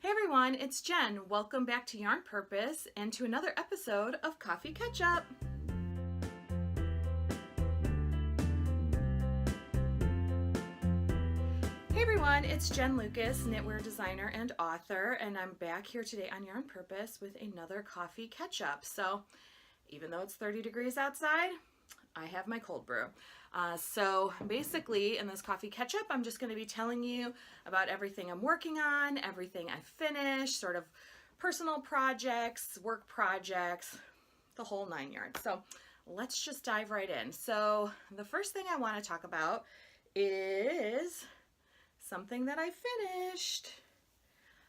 Hey everyone, it's Jen. Welcome back to Yarn Purpose and to another episode of Coffee Catch Up. Hey everyone, it's Jen Lucas, knitwear designer and author, and I'm back here today on Yarn Purpose with another coffee catch up. So even though it's 30 degrees outside, I have my cold brew. So basically in this coffee catch up, I'm just going to be telling you about everything I'm working on, everything I finished, sort of personal projects, work projects, the whole 9 yards. So let's just dive right in. So the first thing I want to talk about is something that I finished.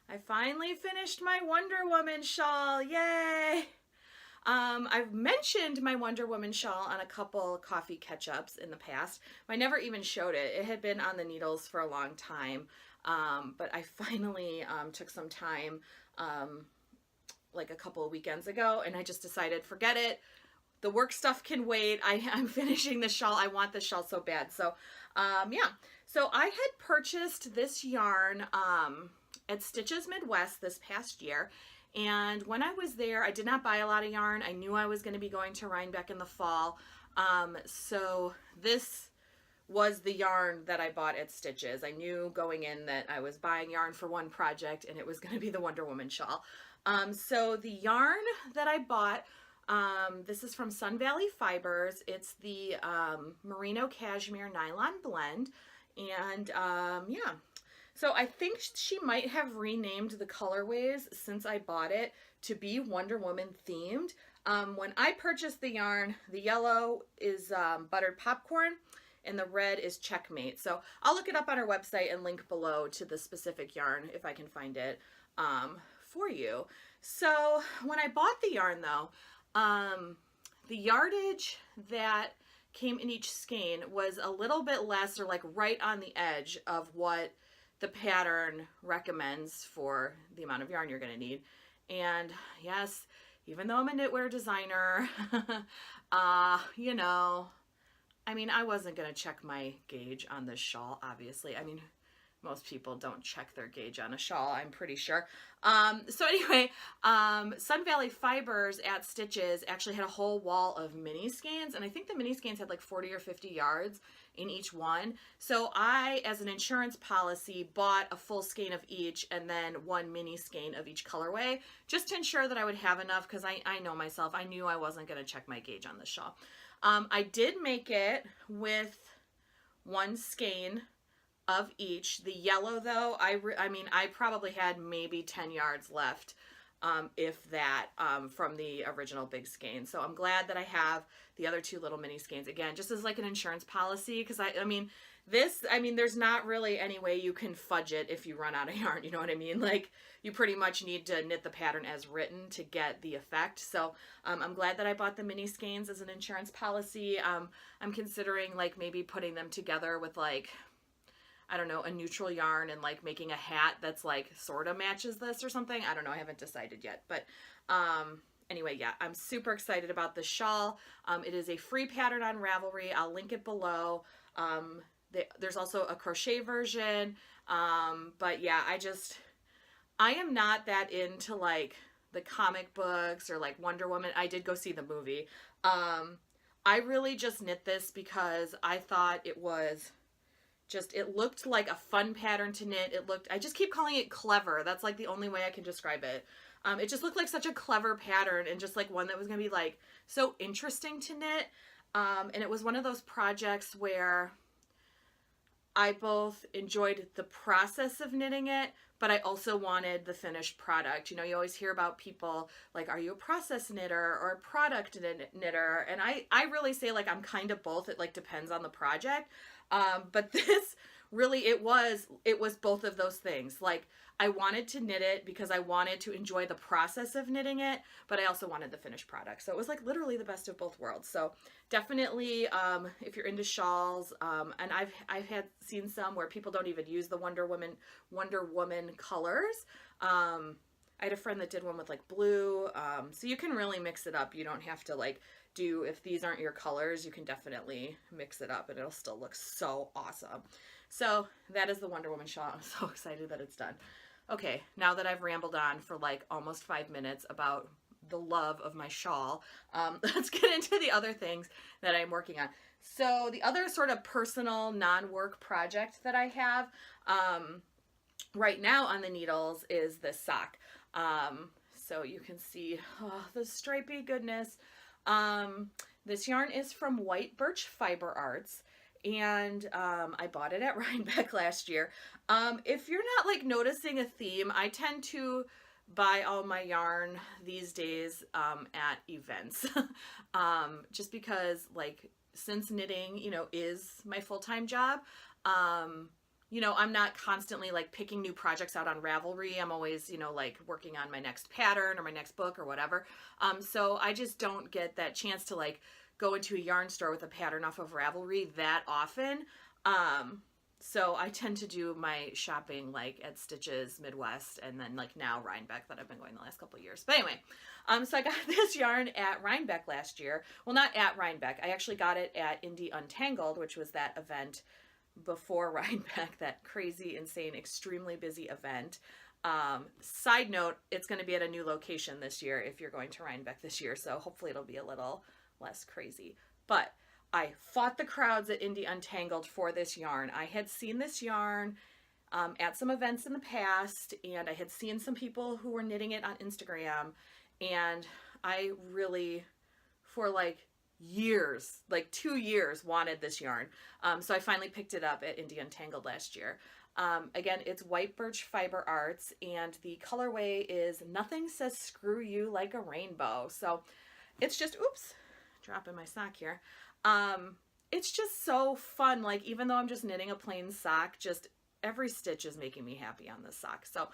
I finally finished my Wonder Woman shawl. Yay! I've mentioned my Wonder Woman shawl on a couple coffee catch-ups in the past. I never even showed it. It had been on the needles for a long time, but I finally took some time like a couple of weekends ago, and I just decided, forget it. The work stuff can wait. I'm finishing the shawl. I want the shawl so bad. So yeah. So I had purchased this yarn at Stitches Midwest this past year. And when I was there, I did not buy a lot of yarn. I knew I was going to be going to Rhinebeck in the fall. So this was the yarn that I bought at Stitches. I knew going in that I was buying yarn for one project and it was going to be the Wonder Woman shawl. So the yarn that I bought, this is from Sun Valley Fibers. It's the Merino Cashmere Nylon Blend. And yeah. So I think she might have renamed the colorways since I bought it to be Wonder Woman themed. When I purchased the yarn, the yellow is buttered popcorn and the red is Checkmate. So I'll look it up on our website and link below to the specific yarn if I can find it for you. So when I bought the yarn though, the yardage that came in each skein was a little bit less, or like right on the edge of what the pattern recommends for the amount of yarn you're going to need. And yes, even though I'm a knitwear designer, you know, I mean, I wasn't going to check my gauge on this shawl, obviously. I mean, most people don't check their gauge on a shawl, I'm pretty sure. So anyway, Sun Valley Fibers at Stitches actually had a whole wall of mini skeins, and I think the mini skeins had like 40 or 50 yards in each one. So I, as an insurance policy, bought a full skein of each and then one mini skein of each colorway, just to ensure that I would have enough, because I know myself. I knew I wasn't going to check my gauge on this shawl. I did make it with one skein of each. The yellow though, I mean, I probably had maybe 10 yards left, if that, from the original big skein. So I'm glad that I have the other two little mini skeins, again, just as like an insurance policy, because I mean, there's not really any way you can fudge it if you run out of yarn, you know what I mean? Like, you pretty much need to knit the pattern as written to get the effect. So I'm glad that I bought the mini skeins as an insurance policy. I'm considering like maybe putting them together with like, I don't know, a neutral yarn and like making a hat that's like sort of matches this or something. I don't know. I haven't decided yet. But anyway, yeah, I'm super excited about the shawl. It is a free pattern on Ravelry. I'll link it below. There's also a crochet version. But yeah, I am not that into like the comic books or like Wonder Woman. I did go see the movie. I really just knit this because I thought it was it looked like a fun pattern to knit. I just keep calling it clever. That's like the only way I can describe it. It just looked like such a clever pattern and just like one that was going to be like so interesting to knit. And it was one of those projects where I both enjoyed the process of knitting it, but I also wanted the finished product. You know, you always hear about people like, are you a process knitter or a product knitter? And I really say like I'm kind of both. It like depends on the project. But this really, it was both of those things. Like, I wanted to knit it because I wanted to enjoy the process of knitting it, but I also wanted the finished product. So it was like literally the best of both worlds. So definitely, if you're into shawls, and I've seen some where people don't even use the Wonder Woman colors. I had a friend that did one with like blue. So you can really mix it up. You don't have to like if these aren't your colors, you can definitely mix it up and it'll still look so awesome. So that is the Wonder Woman shawl. I'm so excited that it's done. Okay, now that I've rambled on for like almost 5 minutes about the love of my shawl, let's get into the other things that I'm working on. So the other sort of personal non-work project that I have right now on the needles is this sock. So you can see the stripy goodness. This yarn is from White Birch Fiber Arts, and I bought it at Rhinebeck last year. If you're not like noticing a theme, I tend to buy all my yarn these days at events. Just because, like, since knitting, you know, is my full-time job, you know, I'm not constantly like picking new projects out on Ravelry. I'm always, you know, like working on my next pattern or my next book or whatever. So I just don't get that chance to like go into a yarn store with a pattern off of Ravelry that often. So I tend to do my shopping like at Stitches Midwest, and then like now Rhinebeck, that I've been going the last couple of years. But anyway, so I got this yarn at Rhinebeck last year. Well, not at Rhinebeck. I actually got it at Indie Untangled, which was that event before Rhinebeck, that crazy, insane, extremely busy event. Side note, it's going to be at a new location this year if you're going to Rhinebeck this year, so hopefully it'll be a little less crazy. But I fought the crowds at Indie Untangled for this yarn. I had seen this yarn at some events in the past, and I had seen some people who were knitting it on Instagram, and I really, for like years, like 2 years, wanted this yarn. So I finally picked it up at Indie Untangled last year. Again, it's White Birch Fiber Arts, and the colorway is Nothing Says Screw You Like a Rainbow. So it's just, oops, dropping my sock here. It's just so fun. Like, even though I'm just knitting a plain sock, just every stitch is making me happy on this sock. So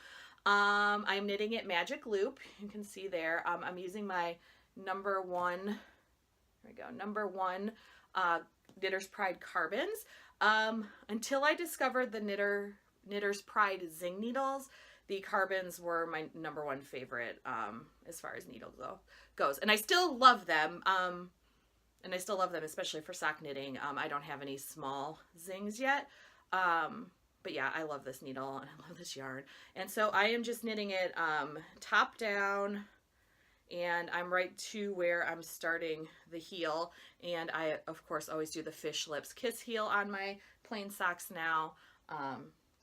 I'm knitting it magic loop. You can see there. I'm using my number one Knitter's Pride carbons. Until I discovered the Knitter's Pride Zing needles, the carbons were my number one favorite as far as needles goes. And I still love them. Especially for sock knitting. I don't have any small zings yet. But yeah, I love this needle and I love this yarn. And so I am just knitting it top down, and I'm right to where I'm starting the heel. And I, of course, always do the fish lips kiss heel on my plain socks now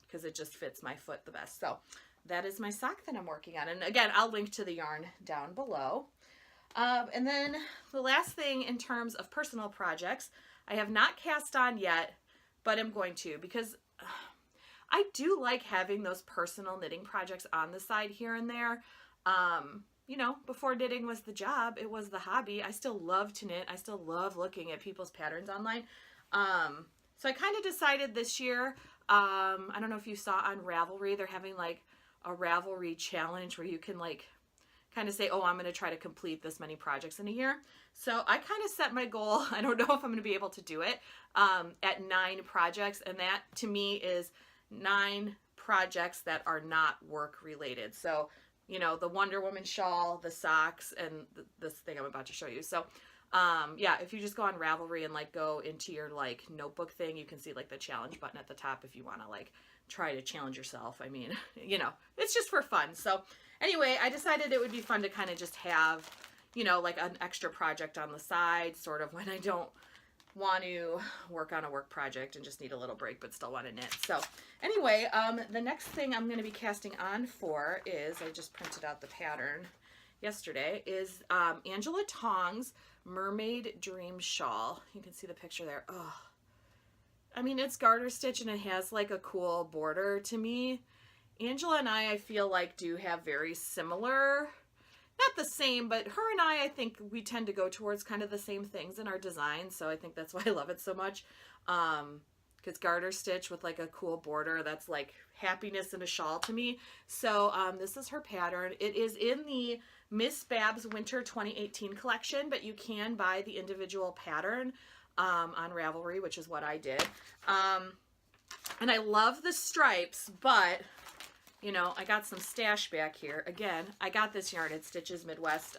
because it just fits my foot the best. So that is my sock that I'm working on. And again, I'll link to the yarn down below. And then the last thing in terms of personal projects, I have not cast on yet, but I'm going to, because I do like having those personal knitting projects on the side here and there. You know, before knitting was the job, it was the hobby. I still love to knit. I still love looking at people's patterns online. So I kind of decided this year, I don't know if you saw on Ravelry, they're having like a Ravelry challenge where you can like kind of say, oh, I'm going to try to complete this many projects in a year. So I kind of set my goal, I don't know if I'm going to be able to do it, at 9 projects. And that to me is 9 projects that are not work related. So, you know, the Wonder Woman shawl, the socks, and this thing I'm about to show you. So yeah, if you just go on Ravelry and like go into your like notebook thing, you can see like the challenge button at the top if you want to like try to challenge yourself. I mean, you know, it's just for fun. So anyway, I decided it would be fun to kind of just have, you know, like an extra project on the side, sort of when I don't want to work on a work project and just need a little break but still want to knit. So anyway, the next thing I'm going to be casting on for is, I just printed out the pattern yesterday, is Angela Tong's Mermaid Dream Shawl. You can see the picture there. Oh, I mean, it's garter stitch and it has like a cool border to me. Angela and I feel like do have very similar, not the same, but her and I think we tend to go towards kind of the same things in our design. So I think that's why I love it so much. Because garter stitch with like a cool border, that's like happiness in a shawl to me. So this is her pattern. It is in the Miss Babs Winter 2018 collection, but you can buy the individual pattern on Ravelry, which is what I did. And I love the stripes, but you know, I got some stash back here. Again, I got this yarn at Stitches Midwest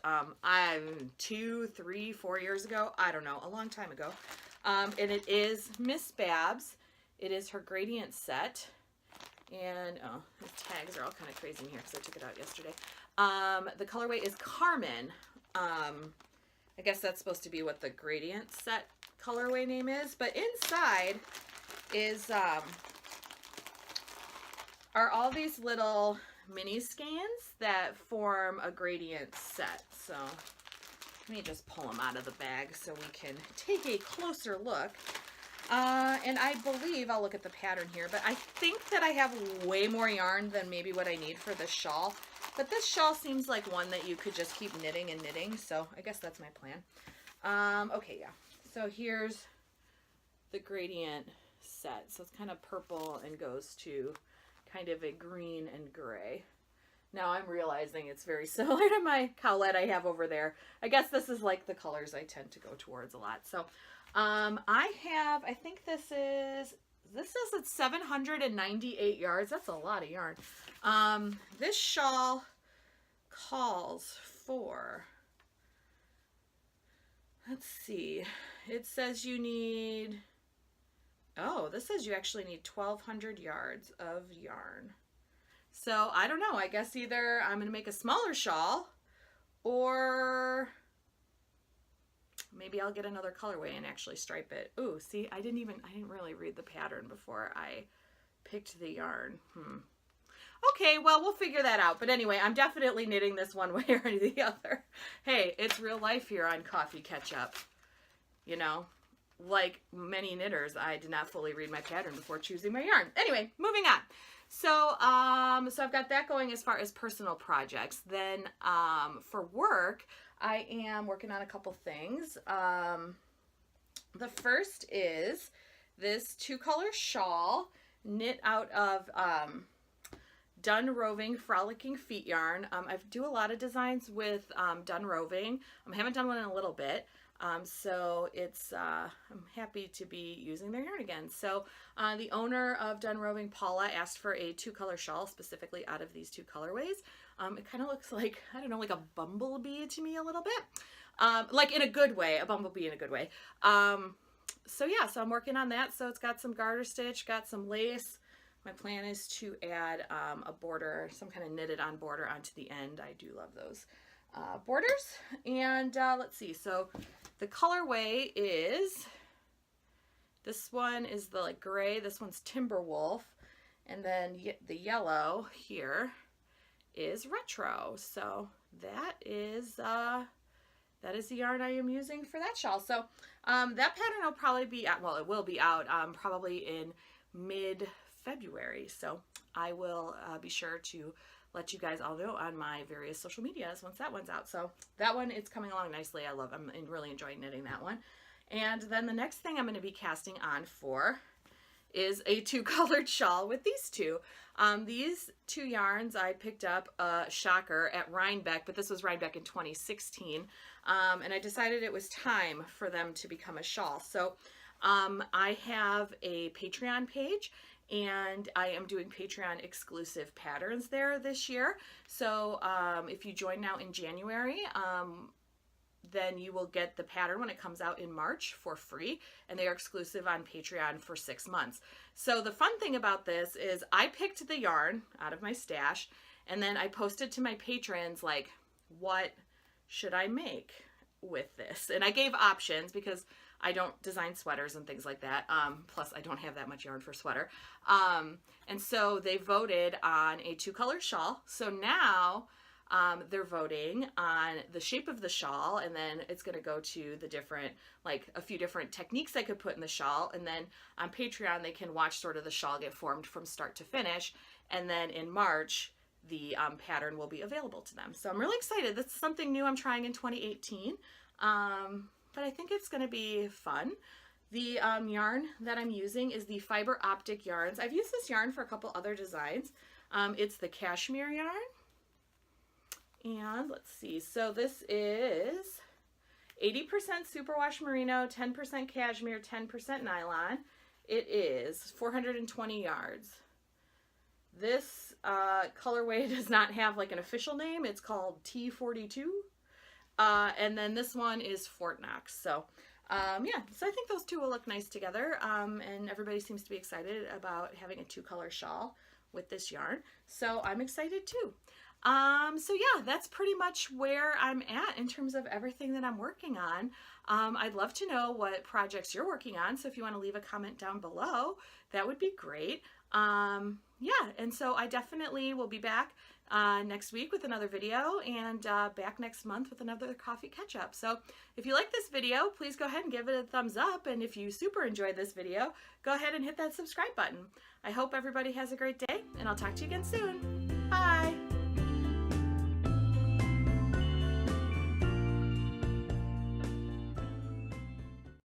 2, 3, 4 years ago. I don't know, a long time ago. And it is Miss Babs. It is her gradient set. And, oh, the tags are all kind of crazy in here because I took it out yesterday. The colorway is Carmen. I guess that's supposed to be what the gradient set colorway name is. But inside is, are all these little mini skeins that form a gradient set. So let me just pull them out of the bag so we can take a closer look. And I believe, I'll look at the pattern here, but I think that I have way more yarn than maybe what I need for this shawl. But this shawl seems like one that you could just keep knitting and knitting, so I guess that's my plan. Okay, yeah. So here's the gradient set. So it's kind of purple and goes to kind of a green and gray. Now I'm realizing it's very similar to my cowlet I have over there. I guess this is like the colors I tend to go towards a lot. So I think this says it's 798 yards. That's a lot of yarn. This shawl calls for, let's see, it says you need, oh, this says you actually need 1,200 yards of yarn. So I don't know, I guess either I'm going to make a smaller shawl or maybe I'll get another colorway and actually stripe it. Ooh, see, I didn't really read the pattern before I picked the yarn. Okay, well, we'll figure that out. But anyway, I'm definitely knitting this one way or the other. Hey, it's real life here on Coffee Catch-Up. You know, like many knitters, I did not fully read my pattern before choosing my yarn. Anyway, moving on. So, so I've got that going as far as personal projects. Then, for work, I am working on a couple things. The first is this 2-color shawl knit out of Done Roving Frolicking Feet yarn. I do a lot of designs with Done Roving. I haven't done one in a little bit. So it's, I'm happy to be using their yarn again. So the owner of Done Roving, Paula, asked for a 2-color shawl specifically out of these 2 colorways. It kind of looks like, I don't know, like a bumblebee to me a little bit. Like in a good way, a bumblebee in a good way. So yeah, so I'm working on that. So it's got some garter stitch, got some lace. My plan is to add a border, some kind of knitted on border onto the end. I do love those borders. And let's see, so the colorway is, this one is the like gray, this one's Timberwolf, and then the yellow here is Retro. So that is the yarn I am using for that shawl. So that pattern will probably be out, well, it will be out probably in mid-February. So I will be sure to let you guys all know on my various social medias once that one's out. So that one, it's coming along nicely. I'm really enjoying knitting that one. And then the next thing I'm going to be casting on for is a 2-colored shawl with these two. These 2 yarns I picked up, shocker, at Rhinebeck, but this was Rhinebeck in 2016. And I decided it was time for them to become a shawl. So I have a Patreon page, and I am doing Patreon exclusive patterns there this year. So if you join now in January, then you will get the pattern when it comes out in March for free, and they are exclusive on Patreon for 6 months. So the fun thing about this is I picked the yarn out of my stash, and then I posted to my patrons, like, what should I make with this? And I gave options because I don't design sweaters and things like that. Plus, I don't have that much yarn for sweater. And so they voted on a 2-color shawl. So now they're voting on the shape of the shawl, and then it's going to go to the different, like a few different techniques I could put in the shawl. And then on Patreon, they can watch sort of the shawl get formed from start to finish. And then in March, the pattern will be available to them. So I'm really excited. That's something new I'm trying in 2018. But I think it's going to be fun. The yarn that I'm using is the Fiber Optic yarns. I've used this yarn for a couple other designs. It's the cashmere yarn. And let's see, so this is 80% superwash merino, 10% cashmere, 10% nylon. It is 420 yards. This colorway does not have like an official name. It's called T42. And then this one is Fort Knox. So yeah, so I think those two will look nice together. And everybody seems to be excited about having a 2-color shawl with this yarn. So I'm excited too. So yeah, that's pretty much where I'm at in terms of everything that I'm working on. I'd love to know what projects you're working on. So if you want to leave a comment down below, that would be great. Yeah, and so I definitely will be back next week with another video, and back next month with another coffee catch-up. So if you like this video, please go ahead and give it a thumbs up, and if you super enjoyed this video, go ahead and hit that subscribe button. I hope everybody has a great day, and I'll talk to you again soon. Bye!